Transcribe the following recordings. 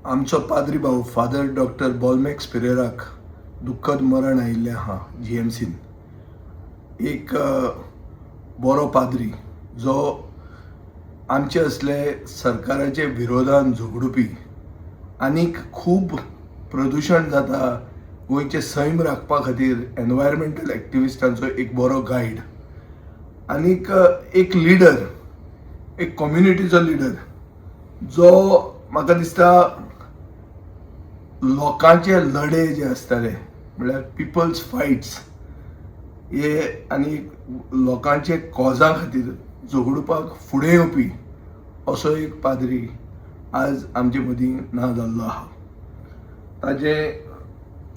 आमचो पाद्री भाऊ फादर डॉक्टर बॉलमॅक्स पेरेराक दुःखद मरण आयिल्लें आहा GMCन. एक बरो पाद्री जो आमचे असले सरकाराचे विरोधान झगडुपी आनीक खूब प्रदूषण जाता गोंयचे सैम राखपा खातीर एनवायरमेंटल एक्टिविस्टांचो एक बरो गायड आनीक एक लिडर, एक कम्युनिटीचो लिडर जो म्हाका दिसता लोकांचे लढे जे असताले म्हळ्यार पिपल्स फायट्स हे आनी लोकांचे कॉजा खातीर झगडुपाक फुडें येवपी असो एक पाद्री आज आमचे मदीं ना जाल्लो आहा. ताजें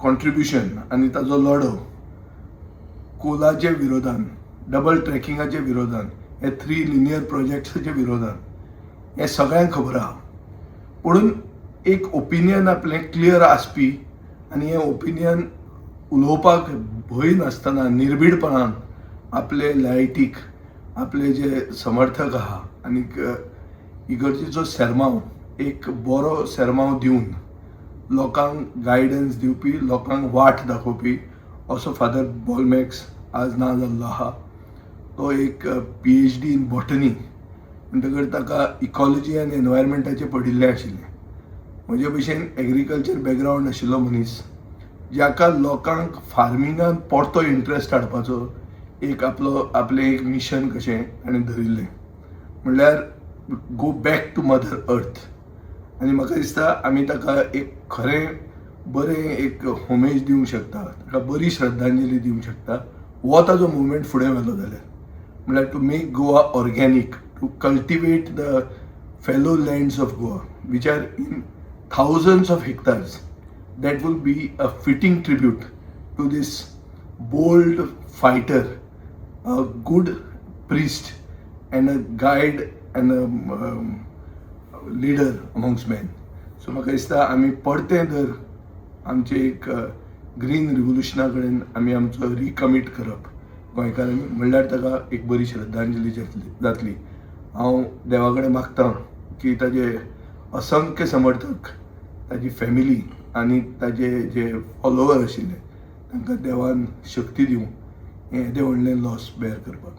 कॉन्ट्रिब्युशन आनी ताजो लढो कोलाचे विरोधान, डबल ट्रॅकिंगाचे विरोधान, हे 3 लिनियर प्रोजेक्ट्साच्या विरोधान हे सगळ्यांक खबर आहा. पुणून एक ओपिनियन आपलें क्लियर आसपी आनी हें ओपिनियन उलोवपाक भंय नासतना निर्भीडपणान आपले लायटीक आपले जे समर्थक आहा आनीक इगर्जेचो सेरमांव एक बरो सेरमांव दिवन लोकांक गायडन्स दिवपी, लोकांक वाट दाखोवपी असो फादर बॉलमॅक्स आज ना जाल्लो आहा. तो एक PhD इन बॉटनी म्हणटकर ताका इकॉलॉजी आनी एनवायरमेंटाचें पडिल्लें आशिल्लें. म्हजे भशेन एग्रीकल्चर बॅकग्रावंड आशिल्लो मनीस जाका लोकांक फार्मिंगान परतो इंट्रस्ट हाडपाचो एक आपलें एक मिशन कशें ताणें धरिल्लें, म्हणल्यार go back to mother earth. आनी म्हाका दिसता आमी ताका एक खरें बरें एक होमेज दिवंक शकता, ताका बरी श्रद्धांजली दिवंक शकता हो ताजो मुवमेंट फुडें व्हेलो जाल्यार. म्हळ्यार to make Goa organic, to cultivate the fallow lands of Goa which are in thousands of hectares. That will be a fitting tribute to this bold fighter, a good priest and a guide and a leader amongst men. So म्हाका दिसता आमी परते जर आमचे एक green रिव्होल्युशना कडेन आमी आमचो रिकमीट करप गोंयकारांनी, म्हणल्यार ताका एक बरी श्रद्धांजली जातली. हांव देवा कडेन मागतां की ताजे असंख्य समर्थक, ताजी फॅमिली आनी ताजे जे फॉलोवर आशिल्ले तांकां देवान शक्ती दिवं हें येदें व्हडलें लॉस बेर करपाक.